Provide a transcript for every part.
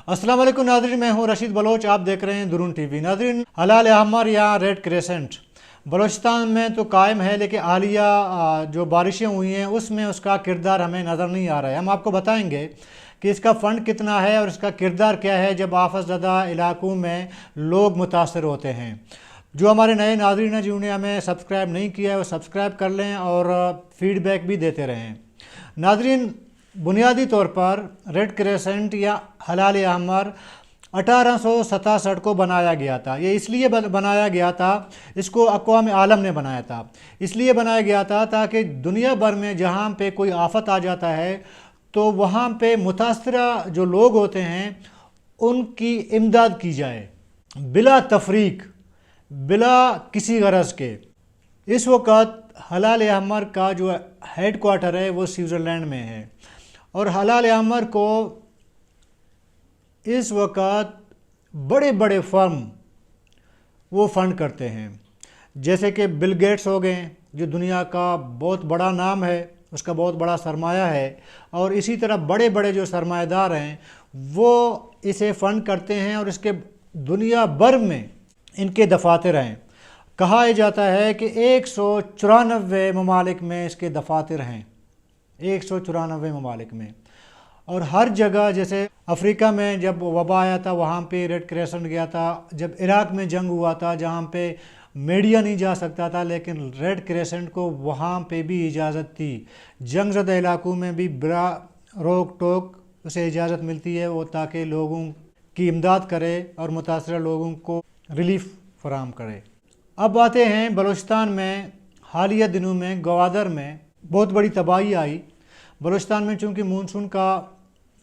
अस्सलाम वालेकुम नाज़रीन, मैं हूं रशीद बलोच। आप देख रहे हैं दुरून टीवी। नाज़रीन, हलाल अहमर या रेड क्रेसेंट बलोचिस्तान में तो कायम है, लेकिन हालिया जो बारिशें हुई हैं उसमें उसका किरदार हमें नज़र नहीं आ रहा है। हम आपको बताएंगे कि इसका फ़ंड कितना है और इसका किरदार क्या है जब आफत ज़दा इलाकों में लोग मुतासर होते हैं। जो हमारे नए नाज़रीन हैं जिन्होंने हमें सब्सक्राइब नहीं किया है वो सब्सक्राइब कर लें और फ़ीडबैक भी देते रहें। नाज़रीन, बुनियादी तौर पर रेड क्रेसेंट या हलाल अहमर 1867 को बनाया गया था। ये इसलिए बनाया गया था, इसको अक़वाम आलम ने बनाया था। इसलिए बनाया गया था ताकि दुनिया भर में जहाँ पे कोई आफत आ जाता है तो वहाँ पे मुतासरा जो लोग होते हैं उनकी इमदाद की जाए बिला तफरीक, बिला किसी गरज के। इस वक्त हलाल अहमर का जो हेड क्वार्टर है वो स्विट्ज़रलैंड में है और हलाल अहमर को इस वक्त बड़े बड़े फर्म वो फ़ंड करते हैं, जैसे कि बिल गेट्स हो गए जो दुनिया का बहुत बड़ा नाम है, उसका बहुत बड़ा सरमाया है। और इसी तरह बड़े बड़े जो सरमाएदार हैं वो इसे फ़ंड करते हैं और इसके दुनिया भर में इनके दफातर हैं। कहा जाता है कि 194 ममालिक में इसके दफातर हैं, 194 ममालिक में। और हर जगह, जैसे अफ्रीका में जब वबा आया था वहाँ पे रेड क्रेसेंट गया था, जब इराक़ में जंग हुआ था जहाँ पे मीडिया नहीं जा सकता था लेकिन रेड क्रेसेंट को वहाँ पे भी इजाज़त थी। जंग ज़दा इलाकों में भी बिला रोक टोक उसे इजाज़त मिलती है वो, ताकि लोगों की इमदाद करे और मुतासरा लोगों को रिलीफ फराहम करे। अब आते हैं बलूचिस्तान में। हालिया दिनों में गवादर में बहुत बड़ी तबाही आई। बलूचिस्तान में चूँकि मानसून का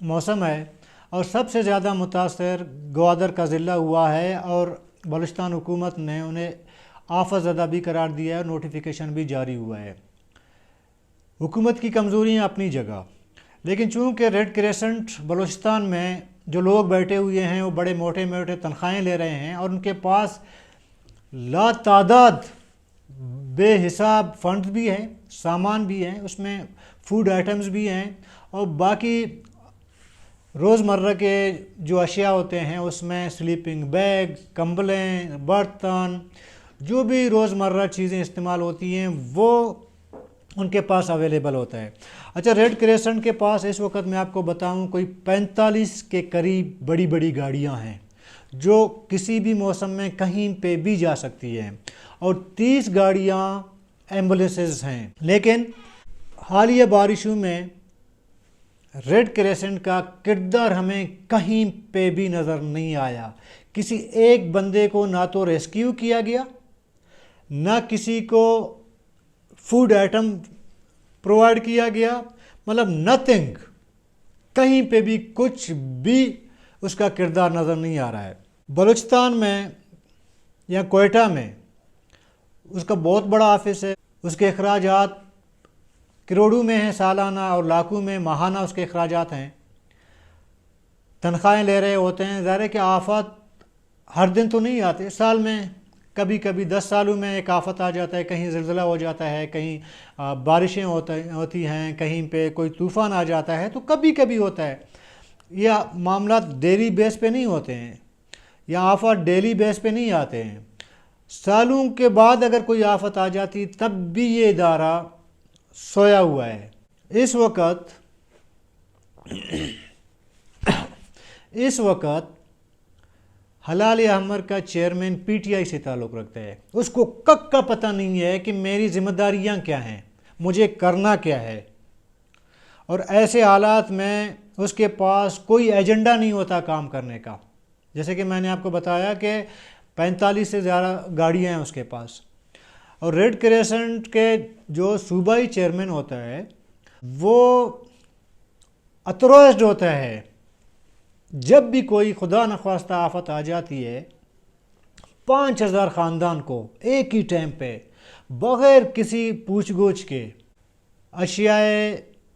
मौसम है और सबसे ज़्यादा मुतासर गवादर का ज़िला हुआ है और बलूचिस्तान हुकूमत ने उन्हें आफत ज़दा भी करार दिया है और नोटिफिकेशन भी जारी हुआ है। हुकूमत की कमज़ोरियाँ अपनी जगह, लेकिन चूँकि रेड क्रेसेंट बलूचिस्तान में जो लोग बैठे हुए हैं वो बड़े मोटे मोटे तनख्वाहें ले रहे हैं और उनके पास लातादाद बेहिसाब फंड्स भी हैं, सामान भी हैं, उसमें फूड आइटम्स भी हैं और बाकी रोज़मर्रा के जो अशिया होते हैं उसमें स्लीपिंग बैग, कंबलें, बर्तन, जो भी रोज़मर्रा चीज़ें इस्तेमाल होती हैं वो उनके पास अवेलेबल होता है। अच्छा, रेड क्रेसेंट के पास इस वक्त मैं आपको बताऊं कोई 45 के करीब बड़ी बड़ी गाड़ियां हैं जो किसी भी मौसम में कहीं पे भी जा सकती हैं और 30 गाड़ियां एम्बुलेंसेस हैं। लेकिन हालिया बारिशों में रेड क्रेसेंट का किरदार हमें कहीं पे भी नज़र नहीं आया। किसी एक बंदे को ना तो रेस्क्यू किया गया, ना किसी को फूड आइटम प्रोवाइड किया गया, मतलब नथिंग, कहीं पे भी कुछ भी उसका किरदार नज़र नहीं आ रहा है। बलूचिस्तान में या कोयटा में उसका बहुत बड़ा ऑफिस है, उसके अखराजात करोड़ों में हैं सालाना और लाखों में माहाना उसके अखराजात हैं। तनख्वाहें ले रहे होते हैं। ज़ाहिर है कि आफत हर दिन तो नहीं आते, साल में कभी कभी 10 सालों में एक आफत आ जाता है, कहीं ज़िलज़ला हो जाता है, कहीं बारिशें होती हैं, कहीं पे कोई तूफ़ान आ जाता है, तो कभी कभी होता है। यह मामला डेली बेस पे नहीं होते हैं या आफत डेली बेस पे नहीं आते हैं। सालों के बाद अगर कोई आफत आ जाती तब भी ये इदारा सोया हुआ है। इस वक्त हलाल अहमर का चेयरमैन पीटीआई से ताल्लुक़ रखता है। उसको कक का पता नहीं है कि मेरी जिम्मेदारियां क्या हैं, मुझे करना क्या है। और ऐसे हालात में उसके पास कोई एजेंडा नहीं होता काम करने का। जैसे कि मैंने आपको बताया कि 45 से ज़्यादा गाड़ियाँ हैं उसके पास। और रेड क्रेसेंट के जो सूबाई चेयरमैन होता है वो अथॉराइज्ड होता है। जब भी कोई खुदा नख्वास्ता आफत आ जाती है 5000 ख़ानदान को एक ही टाइम पे बग़ैर किसी पूछ गछ के अशियाए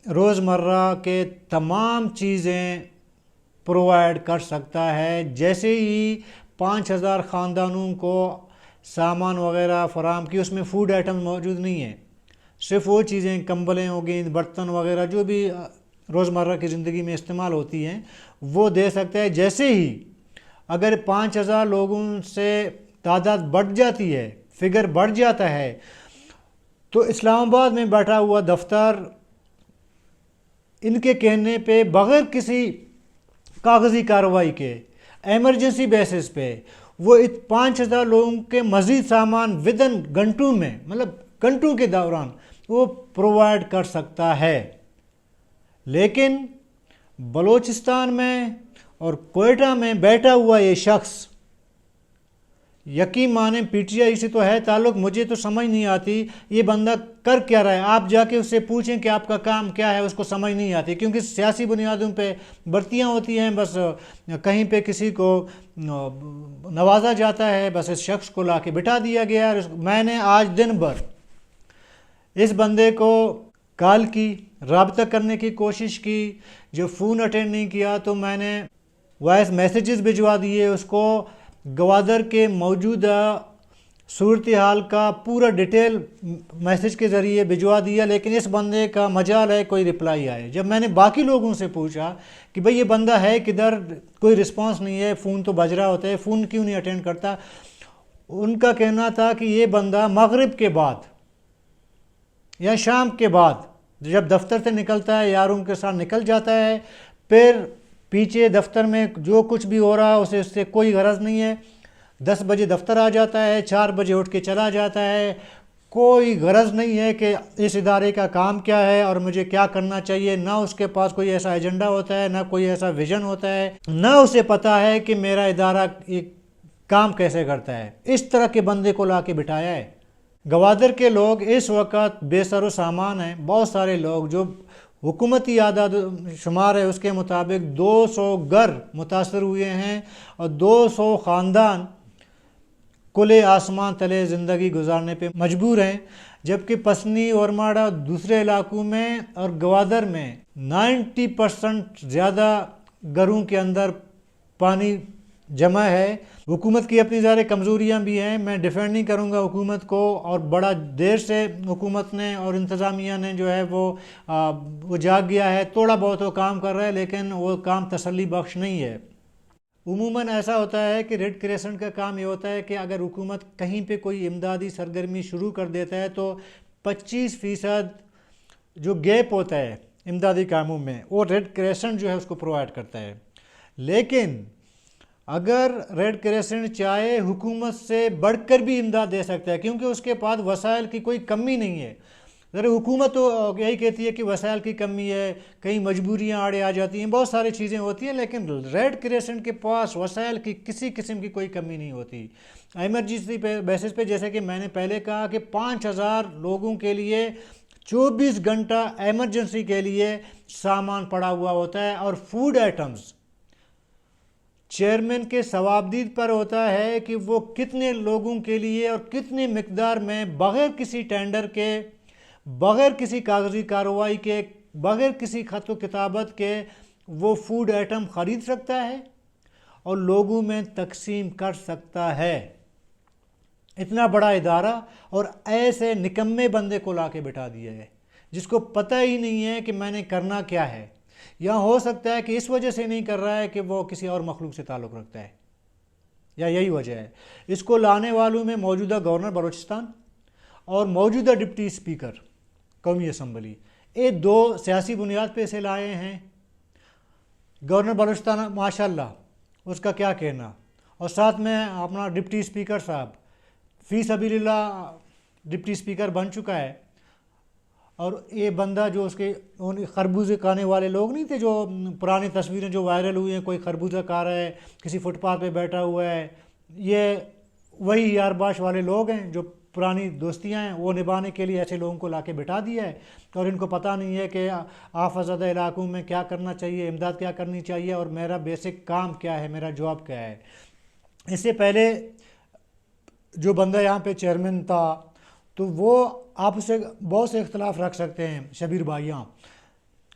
रोज़मर्रा के तमाम चीज़ें प्रोवाइड कर सकता है। जैसे ही 5000 ख़ानदानों को सामान वगैरह फराहम की, उसमें फ़ूड आइटम मौजूद नहीं है, सिर्फ वो चीज़ें कंबलें हो गई, बर्तन वगैरह जो भी روزمرہ کی زندگی میں استعمال ہوتی ہیں وہ دے سکتا ہے۔ جیسے ہی اگر 5,000 لوگوں سے تعداد بڑھ جاتی ہے، فگر بڑھ جاتا ہے، تو اسلام آباد میں بیٹھا ہوا دفتر ان کے کہنے پہ بغیر کسی کاغذی کارروائی کے ایمرجنسی بیسس پہ وہ 5,000 لوگوں کے مزید سامان ودن گھنٹوں میں، مطلب گھنٹوں کے دوران وہ پرووائڈ کر سکتا ہے۔ لیکن بلوچستان میں اور کوئٹہ میں بیٹھا ہوا یہ شخص، یقین مانیں پی ٹی آئی سے تو ہے تعلق، مجھے تو سمجھ نہیں آتی یہ بندہ کر کیا رہا ہے۔ آپ جا کے اس سے پوچھیں کہ آپ کا کام کیا ہے، اس کو سمجھ نہیں آتی، کیونکہ سیاسی بنیادوں پہ بھرتیاں ہوتی ہیں، بس کہیں پہ کسی کو نوازا جاتا ہے، بس اس شخص کو لا کے بٹھا دیا گیا۔ میں نے آج دن بھر اس بندے کو کال کی، رابطہ کرنے کی کوشش کی، جو فون اٹینڈ نہیں کیا تو میں نے وائس میسیجز بھجوا دیے، اس کو گوادر کے موجودہ صورتحال کا پورا ڈیٹیل میسیج کے ذریعے بھجوا دیا، لیکن اس بندے کا مجال ہے کوئی رپلائی آئے۔ جب میں نے باقی لوگوں سے پوچھا کہ بھئی یہ بندہ ہے کدھر، کوئی رسپانس نہیں ہے، فون تو بج رہا ہوتا ہے، فون کیوں نہیں اٹینڈ کرتا، ان کا کہنا تھا کہ یہ بندہ مغرب کے بعد یا شام کے بعد جب دفتر سے نکلتا ہے، یاروں کے ساتھ نکل جاتا ہے، پھر پیچھے دفتر میں جو کچھ بھی ہو رہا ہے اس سے کوئی غرض نہیں ہے۔ 10 بجے دفتر آ جاتا ہے، 4 بجے اٹھ کے چلا جاتا ہے، کوئی غرض نہیں ہے کہ اس ادارے کا کام کیا ہے اور مجھے کیا کرنا چاہیے، نہ اس کے پاس کوئی ایسا ایجنڈا ہوتا ہے، نہ کوئی ایسا ویژن ہوتا ہے، نہ اسے پتا ہے کہ میرا ادارہ کام کیسے کرتا ہے۔ اس طرح کے بندے کو لا کے بٹھایا ہے۔ گوادر کے لوگ اس وقت بے سر و سامان ہیں، بہت سارے لوگ، جو حکومتی اعداد شمار ہے اس کے مطابق 200 گھر متاثر ہوئے ہیں اور 200 خاندان کھلے آسمان تلے زندگی گزارنے پہ مجبور ہیں، جبکہ پسنی اور ماڑا دوسرے علاقوں میں اور گوادر میں 90% زیادہ گھروں کے اندر پانی جمع ہے۔ حکومت کی اپنی ظاہر کمزوریاں بھی ہیں، میں ڈیفینڈ نہیں کروں گا حکومت کو، اور بڑا دیر سے حکومت نے اور انتظامیہ نے جو ہے وہ جاگ گیا ہے، تھوڑا بہت وہ کام کر رہا ہے، لیکن وہ کام تسلی بخش نہیں ہے۔ عموماً ایسا ہوتا ہے کہ ریڈ کریسنٹ کا کام یہ ہوتا ہے کہ اگر حکومت کہیں پہ کوئی امدادی سرگرمی شروع کر دیتا ہے تو 25% جو گیپ ہوتا ہے امدادی کاموں میں وہ ریڈ کریسنٹ جو ہے اس کو پرووائڈ کرتا ہے۔ لیکن اگر ریڈ کریسنٹ چاہے حکومت سے بڑھ کر بھی امداد دے سکتا ہے، کیونکہ اس کے پاس وسائل کی کوئی کمی نہیں ہے۔ ذرا حکومت تو یہی کہتی ہے کہ وسائل کی کمی ہے، کئی مجبوریاں آڑے آ جاتی ہیں، بہت ساری چیزیں ہوتی ہیں، لیکن ریڈ کریسنٹ کے پاس وسائل کی کسی قسم کی کوئی کمی نہیں ہوتی۔ ایمرجنسی بیسس پہ جیسے کہ میں نے پہلے کہا کہ 5,000 لوگوں کے لیے 24 گھنٹہ ایمرجنسی کے لیے سامان پڑا ہوا ہوتا ہے، اور فوڈ آئٹمز چیئرمین کے ثوابدید پر ہوتا ہے کہ وہ کتنے لوگوں کے لیے اور کتنی مقدار میں بغیر کسی ٹینڈر کے، بغیر کسی کاغذی کارروائی کے، بغیر کسی خط و کتابت کے وہ فوڈ آئٹم خرید سکتا ہے اور لوگوں میں تقسیم کر سکتا ہے۔ اتنا بڑا ادارہ، اور ایسے نکمے بندے کو لا کے بٹھا دیا ہے جس کو پتہ ہی نہیں ہے کہ میں نے کرنا کیا ہے، یا ہو سکتا ہے کہ اس وجہ سے نہیں کر رہا ہے کہ وہ کسی اور مخلوق سے تعلق رکھتا ہے، یا یہی وجہ ہے۔ اس کو لانے والوں میں موجودہ گورنر بلوچستان اور موجودہ ڈپٹی اسپیکر قومی اسمبلی، یہ 2 سیاسی بنیاد پہ اسے لائے ہیں۔ گورنر بلوچستان ماشاءاللہ اس کا کیا کہنا، اور ساتھ میں اپنا ڈپٹی اسپیکر صاحب فی سبیل اللہ ڈپٹی اسپیکر بن چکا ہے، اور یہ بندہ جو اس کے خربوزے کھانے والے لوگ نہیں تھے، جو پرانی تصویریں جو وائرل ہوئی ہیں، کوئی خربوزہ کھا رہا ہے، کسی فٹ پاتھ پہ بیٹھا ہوا ہے، یہ وہی یار باش والے لوگ ہیں جو پرانی دوستیاں ہیں وہ نبھانے کے لیے ایسے لوگوں کو لا کے بٹھا دیا ہے، اور ان کو پتہ نہیں ہے کہ آفت زدہ علاقوں میں کیا کرنا چاہیے، امداد کیا کرنی چاہیے، اور میرا بیسک کام کیا ہے، میرا جواب کیا ہے۔ اس سے پہلے جو بندہ یہاں پہ چیئرمین تھا تو وہ آپ سے بہت سے اختلاف رکھ سکتے ہیں، شبیر بھائیاں،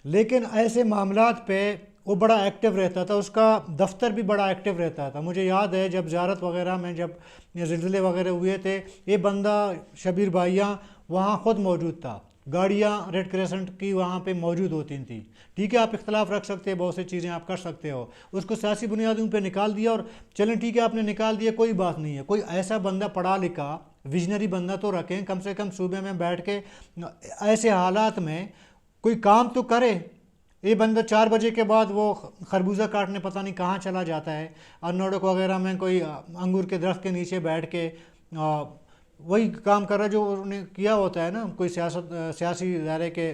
لیکن ایسے معاملات پہ وہ بڑا ایکٹیو رہتا تھا، اس کا دفتر بھی بڑا ایکٹیو رہتا تھا۔ مجھے یاد ہے جب زیارت وغیرہ میں جب زلزلے وغیرہ ہوئے تھے، یہ بندہ شبیر بھائیاں وہاں خود موجود تھا، गाड़ियाँ रेड क्रेसेंट की वहाँ पे मौजूद होती थी। ठीक है, आप इख्तलाफ रख सकते हैं, बहुत सी चीज़ें आप कर सकते हो, उसको सियासी बुनियादों पे निकाल दिया और चलें ठीक है आपने निकाल दिया, कोई बात नहीं है। कोई ऐसा बंदा पढ़ा लिखा विजनरी बंदा तो रखें, कम से कम सूबे में बैठ के ऐसे हालात में कोई काम तो करे। ये बंदा 4 बजे के बाद वो खरबूजा काटने पता नहीं कहाँ चला जाता है, अर्नाटक वगैरह में कोई अंगूर के दरख्त के नीचे बैठ के वही काम कर रहा है जो उन्होंने किया होता है ना। कोई सियासी दायरे के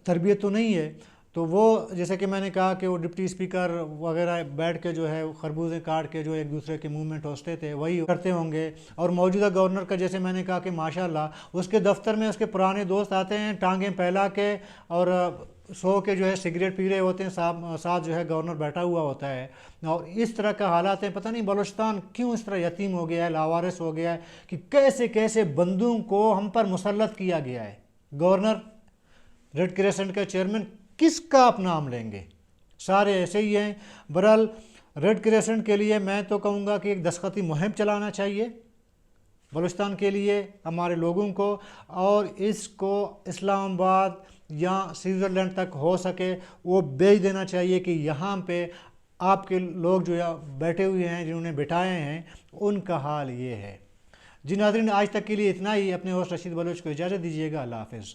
तरबियत तो नहीं है। तो वो जैसे कि मैंने कहा कि वो डिप्टी स्पीकर वगैरह बैठ के जो है खरबूजे काट के जो एक दूसरे के मुंह में ठोसते थे वही करते होंगे। और मौजूदा गवर्नर का जैसे मैंने कहा कि माशाल्लाह उसके दफ्तर में उसके पुराने दोस्त आते हैं टांगें फैला के और सो के जो है सिगरेट पी रहे होते हैं, साथ जो है गवर्नर बैठा हुआ होता है। और इस तरह का हालात हैं। पता नहीं बलूचिस्तान क्यों इस तरह यतीम हो गया है, लावारिस हो गया है कि कैसे कैसे बंदों को हम पर मुसल्लत किया गया है। गवर्नर, रेड क्रेसेंट का चेयरमैन, किसका आप नाम लेंगे? सारे ऐसे ही हैं। बहरहाल रेड क्रेसेंट के लिए मैं तो कहूँगा कि एक दस्तखती मुहिम चलाना चाहिए बलूचिस्तान के लिए हमारे लोगों को, और इसको इस्लामाबाद या स्विट्ज़रलैंड तक हो सके वो भेज देना चाहिए कि यहाँ पे आपके लोग जो बैठे हुए हैं, जिन्होंने बिठाए हैं, उनका हाल ये है। जी नाज़रीन, आज तक के लिए इतना ही। अपने होस्ट रशीद बलोच को इजाज़त दीजिएगा। अल्लाह हाफ़िज़।